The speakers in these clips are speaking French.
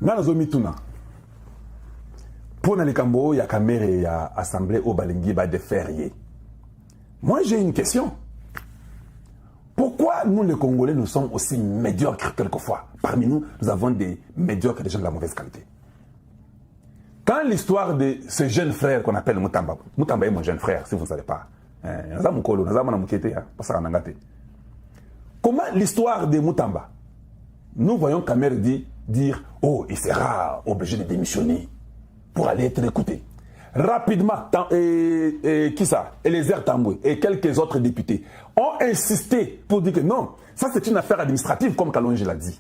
Nanazo mituna. Pour les Cambo, il y a caméra et il y a assemblée au Balingi de férié. Moi, j'ai une question. Pourquoi nous, les Congolais, nous sommes aussi médiocres quelquefois? Parmi nous, nous avons des médiocres, des gens de la mauvaise qualité. Quand l'histoire de ce jeune frère qu'on appelle Mutamba, Mutamba est mon jeune frère, si vous ne savez pas. Comment l'histoire de Mutamba, nous voyons Kamer dire, oh, il sera obligé de démissionner pour aller être écouté. Rapidement, qui ça? Eliezer Tamboué et quelques autres députés ont insisté pour dire que non, ça c'est une affaire administrative comme Kalonji l'a dit.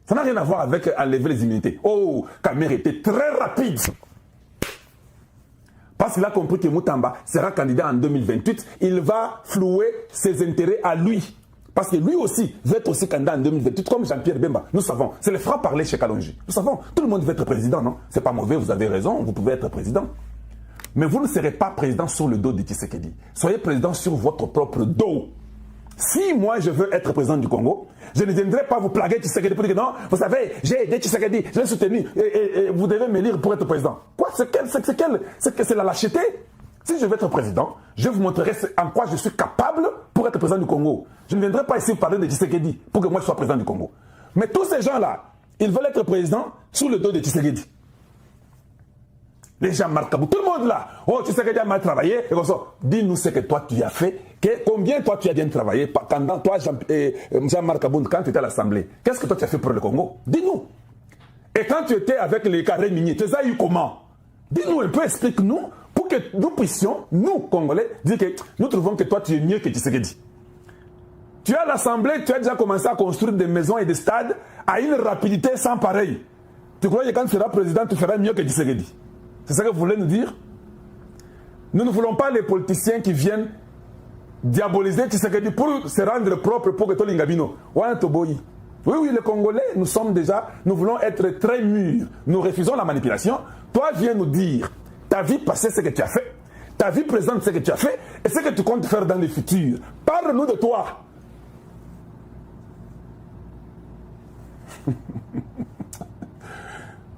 Ça n'a rien à voir avec enlever les immunités. Oh, Kamer était très rapide. Parce qu'il a compris que Mutamba sera candidat en 2028, il va flouer ses intérêts à lui. Parce que lui aussi veut être aussi candidat en 2028, comme Jean-Pierre Bemba. Nous savons, c'est le franc-parler chez Kalonji. Nous savons, tout le monde veut être président, non? C'est pas mauvais, vous avez raison, vous pouvez être président. Mais vous ne serez pas président sur le dos de Tshisekedi. Soyez président sur votre propre dos. Si moi je veux être président du Congo, je ne viendrai pas vous plaguer Tshisekedi pour dire que non, vous savez, j'ai aidé Tshisekedi, je l'ai soutenu, et vous devez m'élire pour être président. Quoi? C'est la lâcheté. Si je veux être président, je vous montrerai en quoi je suis capable pour être président du Congo. Je ne viendrai pas ici parler de Tshisekedi pour que moi je sois président du Congo. Mais tous ces gens-là, ils veulent être président sous le dos de Tshisekedi. Les gens Marcabou, tout le monde là. Oh, Tshisekedi a mal travaillé. Et comme ça, dis-nous ce que toi tu as fait. Combien toi tu as bien travaillé pendant toi, Jean-Marc Kabund, quand tu étais à l'Assemblée. Qu'est-ce que toi tu as fait pour le Congo? Dis-nous. Et quand tu étais avec les carrés miniers, tu les as eu comment? Dis-nous un peu, explique-nous, pour que nous puissions, nous, Congolais, dire que nous trouvons que toi tu es mieux que Tshisekedi. Tu es à l'Assemblée, tu as déjà commencé à construire des maisons et des stades à une rapidité sans pareil. Tu crois que quand tu seras président, tu feras mieux que Tshisekedi? C'est ça que vous voulez nous dire? Nous ne voulons pas les politiciens qui viennent diaboliser Tshisekedi pour se rendre propre pour que Tolingabino. Oui, oui, les Congolais, nous voulons être très mûrs. Nous refusons la manipulation. Toi, viens nous dire ta vie passée, ce que tu as fait, ta vie présente, ce que tu as fait, et ce que tu comptes faire dans le futur. Parle-nous de toi.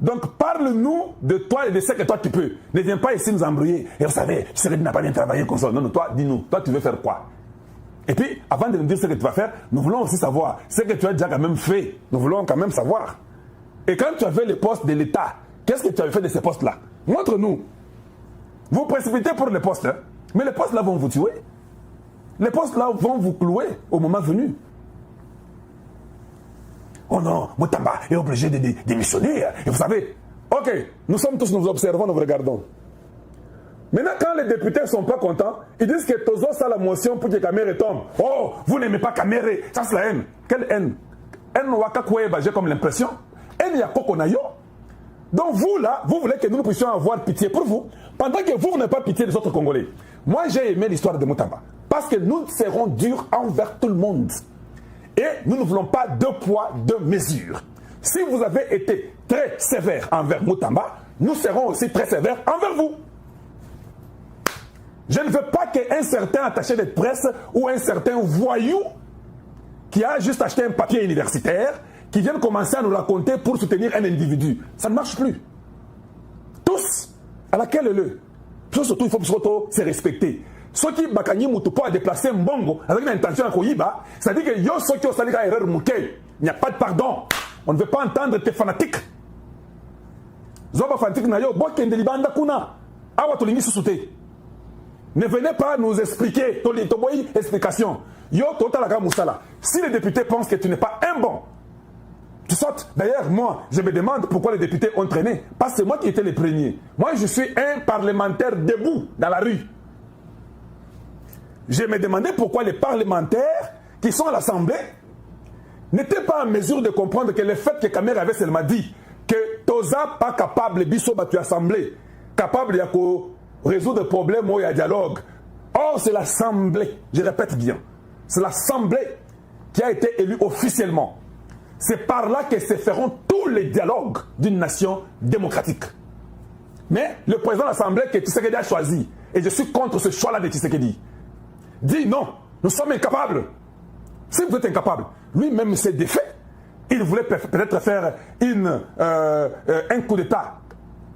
Donc, parle-nous de toi et de ce que toi tu peux. Ne viens pas ici nous embrouiller. Et vous savez, Tshisekedi n'a pas bien travaillé comme ça. Non, non, toi, dis-nous. Toi, tu veux faire quoi? Et puis, avant de nous dire ce que tu vas faire, nous voulons aussi savoir ce que tu as déjà quand même fait. Nous voulons quand même savoir. Et quand tu avais les postes de l'État, qu'est-ce que tu avais fait de ces postes-là? Montre-nous. Vous précipitez pour les postes, hein? Mais les postes-là vont vous tuer. Les postes-là vont vous clouer au moment venu. Oh non, Mutamba est obligé de démissionner. Et vous savez, ok, nous sommes tous, nous observons, nous regardons. Maintenant, quand les députés ne sont pas contents, ils disent que Tozo a la motion pour que Kamere tombe. Oh, vous n'aimez pas Kamere. Ça, c'est la haine. Quelle haine? Haine Waka Koueba, j'ai comme l'impression. Haine Yakokonayo. Donc vous, là, vous voulez que nous puissions avoir pitié pour vous, pendant que vous n'avez pas pitié des autres Congolais. Moi, j'ai aimé l'histoire de Mutamba. Parce que nous serons durs envers tout le monde. Et nous ne voulons pas deux poids, deux mesures. Si vous avez été très sévère envers Mutamba, nous serons aussi très sévères envers vous. Je ne veux pas qu'un certain attaché de presse ou un certain voyou qui a juste acheté un papier universitaire qui vienne commencer à nous raconter pour soutenir un individu. Ça ne marche plus. Tous, à laquelle le. Surtout, il faut surtout se respecter. Ceux qui bakani mutupo a déplacé Mbongo avec une intention à Koyiba, c'est-à-dire que yo ceux qui ont sali erreur mouké, il n'y a pas de pardon. On ne veut pas entendre tes fanatiques. Zoba fanatique na yo bokende libanda kuna. Awa tolingi susute. Ne venez pas nous expliquer, toboyi explication. Yo totalaka musala. Si les députés pensent que tu n'es pas un bon, tu sautes. D'ailleurs, moi, je me demande pourquoi les députés ont traîné. Parce que c'est moi qui étais le premier. Moi, je suis un parlementaire debout dans la rue. Je me demandais pourquoi les parlementaires qui sont à l'Assemblée n'étaient pas en mesure de comprendre que le fait que Kamere avait seulement dit que Toza pas capable, biso batu assemblée, capable de résoudre des problèmes ou un dialogue. Or, c'est l'Assemblée, je répète bien, c'est l'Assemblée qui a été élue officiellement. C'est par là que se feront tous les dialogues d'une nation démocratique. Mais le président de l'Assemblée que Tshisekedi a choisi, et je suis contre ce choix-là de Tshisekedi, dit non, nous sommes incapables. Si vous êtes incapable, lui-même s'est défait Il voulait peut-être faire un coup d'État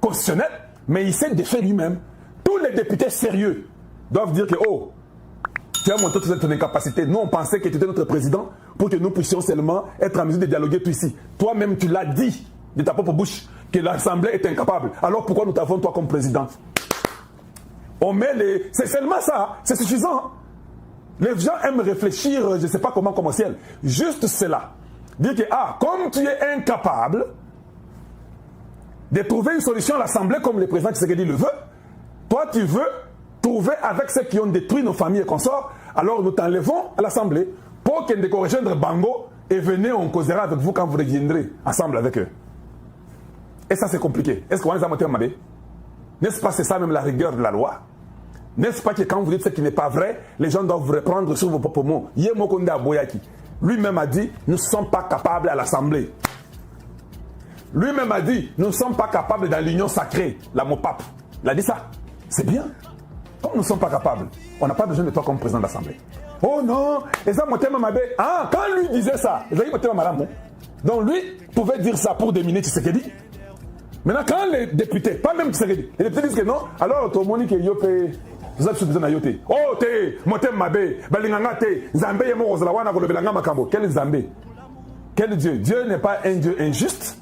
constitutionnel, mais il s'est défait lui-même. Tous les députés sérieux doivent dire que, oh, tu as montré toute ton incapacité. Nous, on pensait que tu étais notre président pour que nous puissions seulement être en mesure de dialoguer tout ici. Toi-même, tu l'as dit de ta propre bouche que l'Assemblée est incapable. Alors pourquoi nous t'avons toi comme président? On met les... C'est seulement ça, c'est suffisant. Les gens aiment réfléchir, je ne sais pas comment comme au ciel. Juste cela. Dire que, comme tu es incapable de trouver une solution à l'Assemblée comme le président Tshisekedi le veut, toi tu veux trouver avec ceux qui ont détruit nos familles et consorts, alors nous t'enlevons à l'Assemblée pour que nous rejoindre Bango et venez, on causera avec vous quand vous reviendrez ensemble avec eux. Et ça c'est compliqué. Est-ce qu'on a monté? N'est-ce pas c'est ça même la rigueur de la loi? N'est-ce pas que quand vous dites ce qui n'est pas vrai, les gens doivent vous reprendre sur vos propres mots? Yemokonde Aboyaki, lui-même a dit, nous ne sommes pas capables à l'Assemblée. Lui-même a dit, nous ne sommes pas capables dans l'union sacrée, la Mopap. Il a dit ça. C'est bien. Comme nous ne sommes pas capables, on n'a pas besoin de toi comme président de l'Assemblée. Oh non, et ça, quand lui disait ça, donc lui pouvait dire ça pour déminer Tshisekedi. Maintenant, quand les députés, pas même Tshisekedi, les députés disent que non, alors tout le monde dit que Yope, vous êtes besoin de Yote. Oh, te, motem mabe, balinganga te, Zambé yemo rozalawana golobelanga makambo. Quel Zambé? Quel Dieu? Dieu n'est pas un Dieu injuste.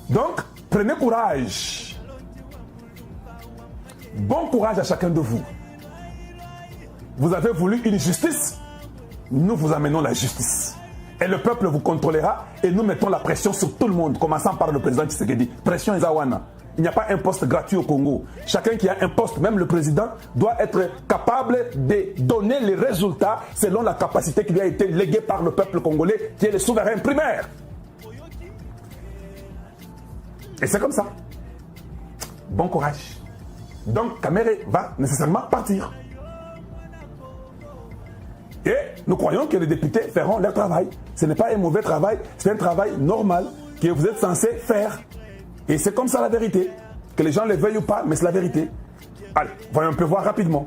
Donc, prenez courage. Bon courage à chacun de vous. Vous avez voulu une justice, nous vous amenons la justice. Et le peuple vous contrôlera et nous mettons la pression sur tout le monde, commençant par le président Tshisekedi. Pression Ezawana. Il n'y a pas un poste gratuit au Congo. Chacun qui a un poste, même le président, doit être capable de donner les résultats selon la capacité qui lui a été léguée par le peuple congolais, qui est le souverain primaire. Et c'est comme ça. Bon courage. Donc, Kamere va nécessairement partir. Et nous croyons que les députés feront leur travail. Ce n'est pas un mauvais travail, c'est un travail normal que vous êtes censés faire. Et c'est comme ça la vérité. Que les gens le veuillent ou pas, mais c'est la vérité. Allez, voyons un peu voir rapidement.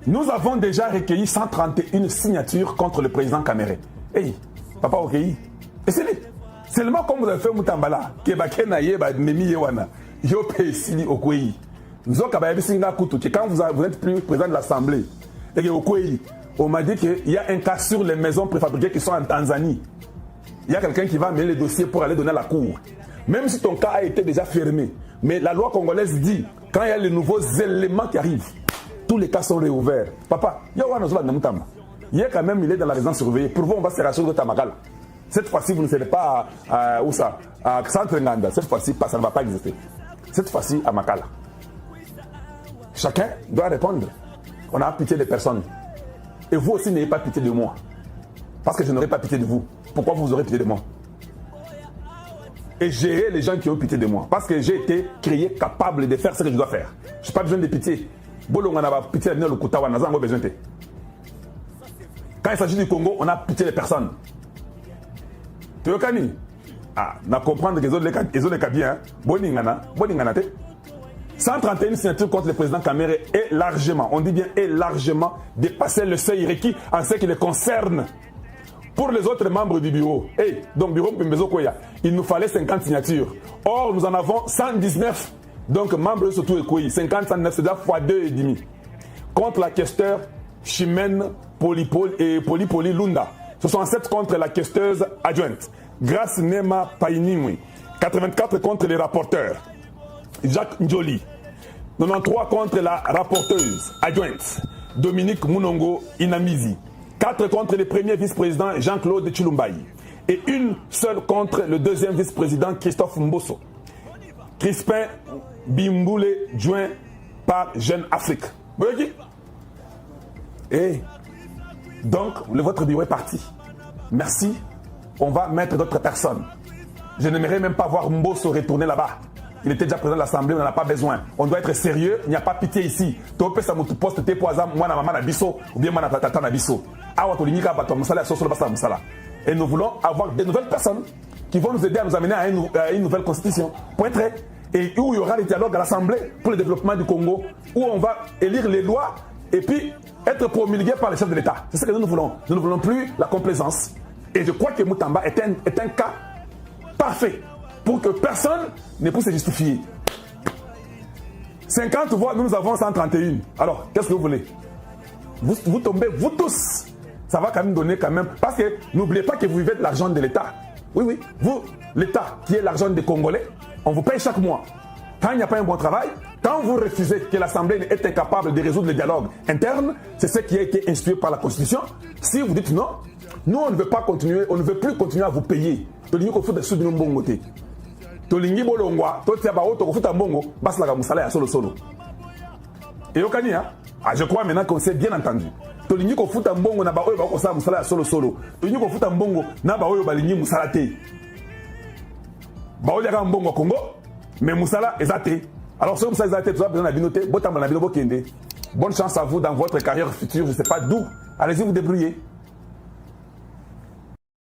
Nous avons déjà recueilli 131 signatures contre le président Kamere. Hey, papa recueilli. Et c'est lui. Seulement comme vous avez fait Moutambala, que Memi Yewana, Yope Sili Okwei. Nous avons que quand vous n'êtes plus président de l'Assemblée, et Okwei, on m'a dit qu'il y a un cas sur les maisons préfabriquées qui sont en Tanzanie. Il y a quelqu'un qui va amener les dossiers pour aller donner à la cour. Même si ton cas a été déjà fermé, mais la loi congolaise dit, quand il y a les nouveaux éléments qui arrivent, tous les cas sont réouverts. Papa, il y a quand même, il est dans la résidence surveillée. Pour vous, on va se rassurer de Tamakala. Cette fois-ci, vous ne serez pas où ça? À Centre Nganda. Cette fois-ci, ça ne va pas exister. Cette fois-ci, à Makala. Chacun doit répondre. On a pitié des personnes. Et vous aussi, n'ayez pas pitié de moi. Parce que je n'aurai pas pitié de vous. Pourquoi vous aurez pitié de moi? Et gérer les gens qui ont pitié de moi. Parce que j'ai été créé capable de faire ce que je dois faire. Je n'ai pas besoin de pitié. Quand il s'agit du Congo, on a pitié des personnes. Tu veux na comprendre que les autres bien, boningana, 131 signatures contre le président Kamere est largement, on dit bien est largement dépassé le seuil requis en ce qui les concerne. Pour les autres membres du bureau, donc bureau Pimbezo Koya, il nous fallait 50 signatures. Or, nous en avons 119. Donc, membres de Sotou et Koyi, 50, 109, c'est-à-dire fois 2,5. Contre la questeur Chimène Poli Lunda. 67 contre la questeuse adjointe. Grace Nema Painimwi. 84 contre les rapporteurs. Jacques Njoli. 93 contre la rapporteuse adjointe. Dominique Munongo Inamizi. 4 contre le premier vice-président Jean-Claude Chilumbaï. Et une seule contre le deuxième vice-président Christophe Mbosso. Crispin Bimboule, joint par Jeune Afrique. Vous voyez? Et donc, votre bureau est parti. Merci. On va mettre d'autres personnes. Je n'aimerais même pas voir Mbosso retourner là-bas. Il était déjà président de l'Assemblée, on n'en a pas besoin. On doit être sérieux, il n'y a pas pitié ici. Tu peux ça poste tes poisons, moi na maman na biso, ou bien moi na tata na biso. Et nous voulons avoir des nouvelles personnes qui vont nous aider à nous amener à une nouvelle constitution. Point très. Et où il y aura des dialogues à l'Assemblée pour le développement du Congo, où on va élire les lois et puis être promulgués par les chefs de l'État. C'est ce que nous voulons. Nous ne voulons plus la complaisance. Et je crois que Moutamba est un cas parfait pour que personne ne puisse se justifier. 50 voix, nous avons 131. Alors, qu'est-ce que vous voulez? Vous tombez, vous tous. Ça va quand même donner quand même. Parce que n'oubliez pas que vous vivez de l'argent de l'État. Oui, oui. Vous, l'État, qui est l'argent des Congolais, on vous paye chaque mois. Quand il n'y a pas un bon travail, quand vous refusez que l'Assemblée est incapable de résoudre le dialogue interne, c'est ce qui a été institué par la Constitution. Si vous dites non, nous on ne veut pas continuer, on ne veut plus continuer à vous payer. Tolingi ko futa sudi mbongo te. Tolingi bolongwa, totia ba auto ko futa mbongo, bas la musala ya solo solo. Et okani hein? Ah, je crois maintenant qu'on s'est bien entendu. Tolingi ko futa mbongo na ba oyo ba ko sa musala ya solo solo. Tolingi ko futa mbongo na ba oyo ba lingi musala te. Ba oyo ka mbongo Congo, mais musala ezate. Alors si musala ezate, tu as besoin d'habiter, botamba na bino bokende. Bonne chance à vous dans votre carrière future, je ne sais pas d'où. Allez-y vous débrouiller.